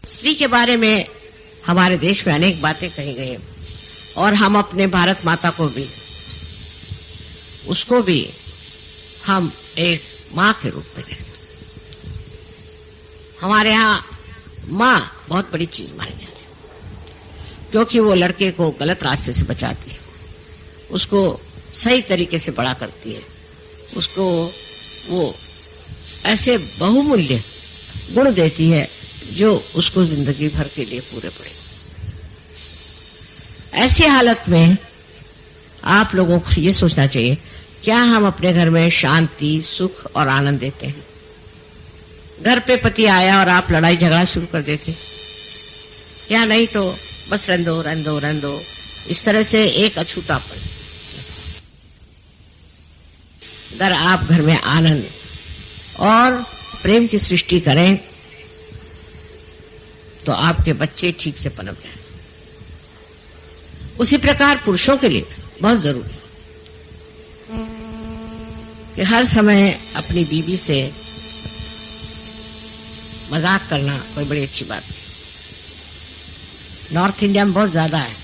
स्त्री के बारे में हमारे देश में अनेक बातें कही गई हैं और हम अपने भारत माता को भी, उसको भी हम एक माँ के रूप में देखते। हमारे यहाँ माँ बहुत बड़ी चीज मानी जाती है, क्योंकि वो लड़के को गलत रास्ते से बचाती है, उसको सही तरीके से बड़ा करती है, उसको वो ऐसे बहुमूल्य गुण देती है जो उसको जिंदगी भर के लिए पूरे पड़े। ऐसी हालत में आप लोगों को ये सोचना चाहिए, क्या हम अपने घर में शांति, सुख और आनंद देते हैं? घर पे पति आया और आप लड़ाई झगड़ा शुरू कर देते, या नहीं तो बस रंदो रंदो रंदो, इस तरह से एक अछूतापन। अगर आप घर में आनंद और प्रेम की सृष्टि करें तो आपके बच्चे ठीक से पनप जाए। उसी प्रकार पुरुषों के लिए बहुत जरूरी है कि हर समय अपनी बीवी से मजाक करना कोई बड़ी अच्छी बात नहीं। नॉर्थ इंडिया में बहुत ज्यादा है,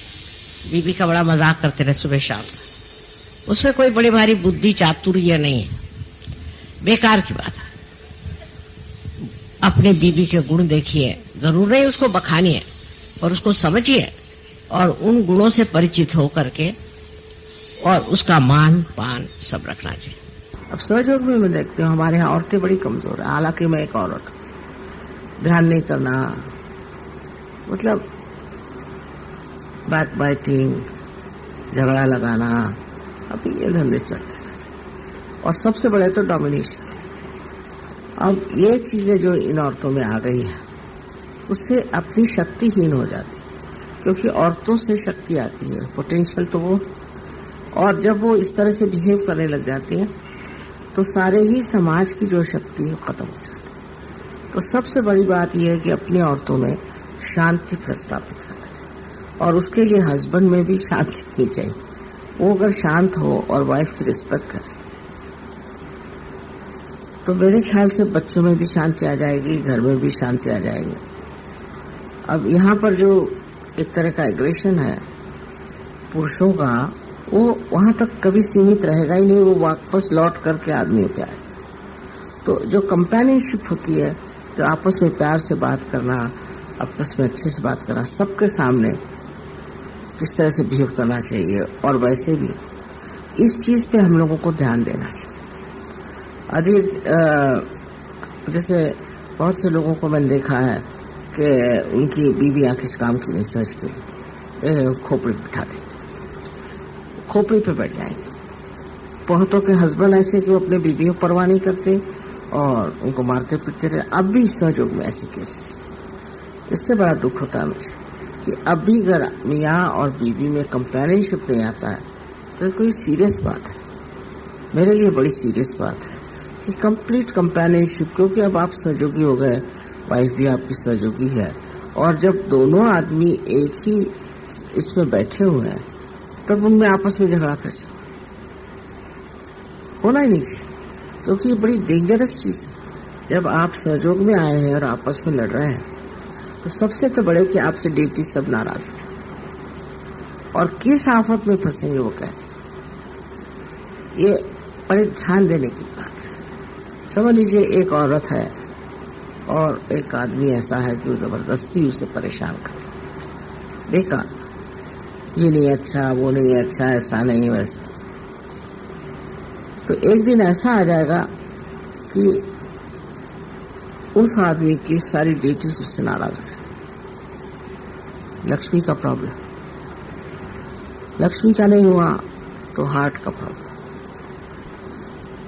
बीवी का बड़ा मजाक करते रहे सुबह शाम। उसमें कोई बड़ी भारी बुद्धि चातुर्य नहीं है, बेकार की बात है। अपने बीवी के गुण देखिए, जरूर नहीं उसको बखानिए, और उसको समझिए और उन गुणों से परिचित हो करके और उसका मान पान सब रखना चाहिए। अब सहयोग में मैं देखती हूँ हमारे यहाँ औरतें बड़ी कमजोर है, हालांकि मैं एक औरत, ध्यान नहीं करना, मतलब बैक बाइटिंग, झगड़ा लगाना, अभी ये धंधे चलते हैं। और सबसे बड़े तो डोमिनेशन। अब ये चीजें जो इन औरतों में आ गई है, उससे अपनी शक्तिहीन हो जाती है, क्योंकि औरतों से शक्ति आती है, पोटेंशियल तो वो, और जब वो इस तरह से बिहेव करने लग जाती है तो सारे ही समाज की जो शक्ति है खत्म हो जाती है। तो सबसे बड़ी बात यह है कि अपनी औरतों में शांति प्रस्तापित करें, और उसके लिए हस्बैंड में भी शांति होनी चाहिए। वो अगर शांत हो और वाइफ की रिस्पेक्ट करे तो मेरे ख्याल से बच्चों में भी शांति आ जाएगी, घर में भी शांति आ जाएगी। अब यहाँ पर जो एक तरह का एग्रेशन है पुरुषों का, वो वहां तक कभी सीमित रहेगा ही नहीं, वो वापस लौट करके आदमियों पे आए। तो जो कंपेनियनशिप होती है, जो आपस में प्यार से बात करना, आपस में अच्छे से बात करना, सबके सामने किस तरह से बिहेव करना चाहिए, और वैसे भी इस चीज पे हम लोगों को ध्यान देना चाहिए। अभी जैसे बहुत से लोगों को मैंने देखा है कि उनकी बीवियां किस काम की नहीं समझती, खोपड़ी बिठा दें, खोपड़ी पे बैठ जाएंगे। बहुतों के हस्बैंड ऐसे कि वो अपने बीवियों परवाह नहीं करते और उनको मारते पीटते रहे। अब भी सहयोग में ऐसे केसेस, इससे बड़ा दुख होता है मुझे कि अब भी अगर मियाँ और बीवी में कंपेनियनशिप नहीं आता है तो कोई सीरियस बात है, मेरे लिए बड़ी सीरियस बात है कि कंप्लीट कंपेनियनशिप। क्योंकि अब आप सहयोगी हो गए, वाइफ भी आपकी सहयोगी है, और जब दोनों आदमी एक ही इसमें बैठे हुए हैं तब उनमें आपस में झगड़ा कैसे होना ही नहीं चाहिए, क्योंकि ये बड़ी डेंजरस चीज है। जब आप सहयोग में आए हैं और आपस में लड़ रहे हैं तो सबसे तो बड़े कि आपसे डेटी सब नाराज हैं और किस आफत में फंसेंगे वो कहते, ये बड़े ध्यान देने की बात है। समझ लीजिए एक औरत है और एक आदमी ऐसा है कि वो जबरदस्ती उसे परेशान करे, देखा ये नहीं अच्छा, वो नहीं अच्छा, ऐसा नहीं वैसा, तो एक दिन ऐसा आ जाएगा कि उस आदमी की सारी डेटीज उससे नाराज है। लक्ष्मी का प्रॉब्लम, लक्ष्मी का नहीं हुआ तो हार्ट का प्रॉब्लम।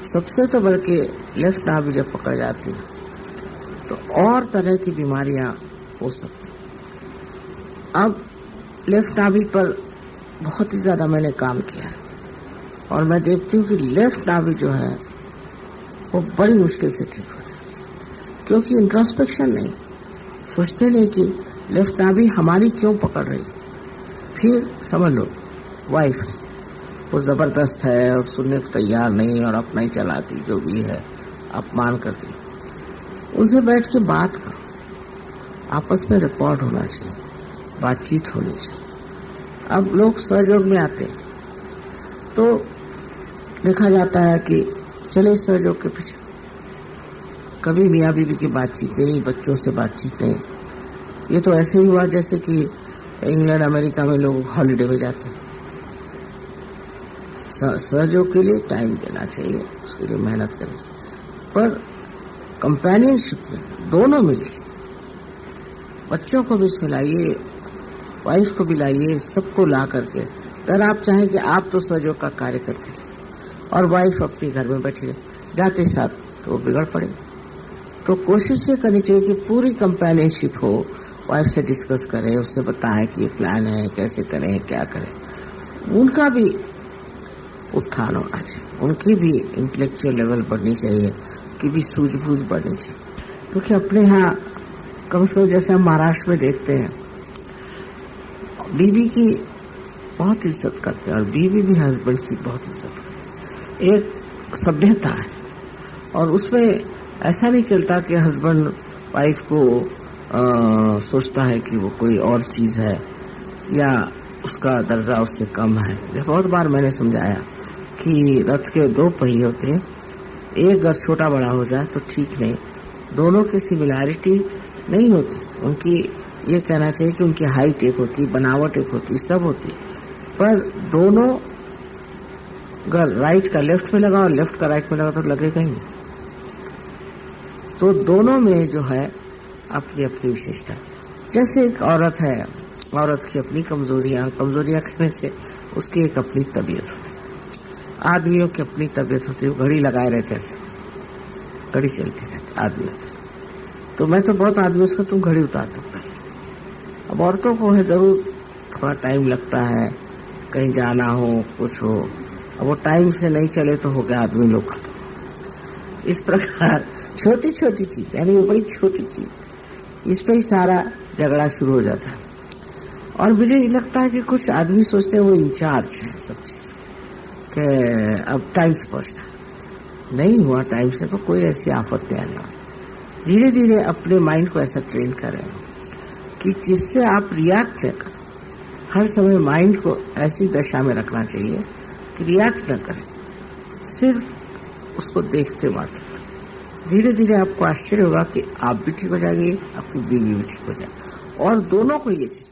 सबसे तो बल्कि लेफ्ट नाभि जब पकड़ जाती है तो और तरह की बीमारियां हो सकती। अब लेफ्ट नाभि पर बहुत ही ज्यादा मैंने काम किया है और मैं देखती हूँ कि लेफ्ट नाभि जो है वो बड़ी मुश्किल से ठीक हो जाती है, क्योंकि इंट्रोस्पेक्शन नहीं, सोचते नहीं कि लेफ्ट नाभि हमारी क्यों पकड़ रही। फिर समझ लो वाइफ है, वो जबरदस्त है और सुनने को तैयार नहीं और अपना ही चलाती, जो भी है अपमान करती, उनसे बैठ के बात करो, आपस में रिकॉर्ड होना चाहिए, बातचीत होनी चाहिए। अब लोग सहयोग में आते हैं तो देखा जाता है कि चले सहयोग के पीछे, कभी मियाँ बीवी की बातचीत नहीं, बच्चों से बातचीत नहीं। ये तो ऐसे ही हुआ जैसे कि इंग्लैंड अमेरिका में लोग हॉलिडे में जाते हैं। सहयोग के लिए टाइम देना चाहिए, उसके लिए मेहनत करें, पर कंपेनियनशिप में दोनों मिलकर बच्चों को भी इसमें लाइए, वाइफ को भी लाइए, सबको ला करके। अगर आप चाहें कि आप तो सहयोग का कार्य करते हैं और वाइफ अपने घर में बैठी रहे, जाते साथ तो वो बिगड़ पड़े। तो कोशिश ये करनी चाहिए कि पूरी कंपेनियनशिप हो, वाइफ से डिस्कस करें, उससे बताएं कि ये प्लान है, कैसे करें, क्या करें। उनका भी उत्थान होना चाहिए, उनकी भी इंटेलेक्चुअल लेवल बढ़नी चाहिए, उनकी भी सूझबूझ बढ़नी चाहिए। क्योंकि अपने यहाँ कम से कम जैसे हम महाराष्ट्र में देखते हैं, बीवी की बहुत इज्जत करते हैं और बीवी भी हस्बैंड की बहुत इज्जत करते हैं। एक सभ्यता है और उसमें ऐसा नहीं चलता कि हस्बैंड वाइफ को सोचता है कि वो कोई और चीज है या उसका दर्जा उससे कम है। बहुत बार मैंने समझाया कि रथ के दो पहिए होते हैं, एक अगर छोटा बड़ा हो जाए तो ठीक नहीं, दोनों की सिमिलैरिटी नहीं होती। उनकी ये कहना चाहिए कि उनकी हाइट एक होती, बनावट एक होती, सब होती, पर दोनों अगर राइट का लेफ्ट में लगा और लेफ्ट का राइट में लगा तो लगेगा ही नहीं। तो दोनों में जो है अपनी अपनी विशेषता। जैसे एक औरत है, औरत की अपनी कमजोरियां कहने से उसकी एक अपनी तबीयत होती है, आदमियों की अपनी तबीयत होती है। घड़ी लगाए रहते हैं, घड़ी चलती रहती आदमी। तो मैं तो बहुत आदमियों से तुम घड़ी उतार दो। अब औरतों को है जरूर थोड़ा टाइम लगता है, कहीं जाना हो, कुछ हो, अब वो टाइम से नहीं चले तो हो गया आदमी लोग खत्म। इस प्रकार छोटी छोटी चीज, यानी वो बड़ी छोटी चीज, इस पे ही सारा झगड़ा शुरू हो जाता है। और मुझे लगता है कि कुछ आदमी सोचते हैं वो इंचार्ज है सब चीज के, अब टाइम से पहुंचना नहीं हुआ, टाइम से तो कोई ऐसी आफत नहीं आने वाली। धीरे धीरे अपने माइंड को ऐसा ट्रेन करें कि जिससे आप रिएक्ट न करें। हर समय माइंड को ऐसी दशा में रखना चाहिए कि रिएक्ट न करें, सिर्फ उसको देखते मात्र। धीरे धीरे आपको आश्चर्य होगा कि आप भी ठीक हो जाएंगे, आपकी बीवी भी ठीक हो जाएगी, और दोनों को ये चीज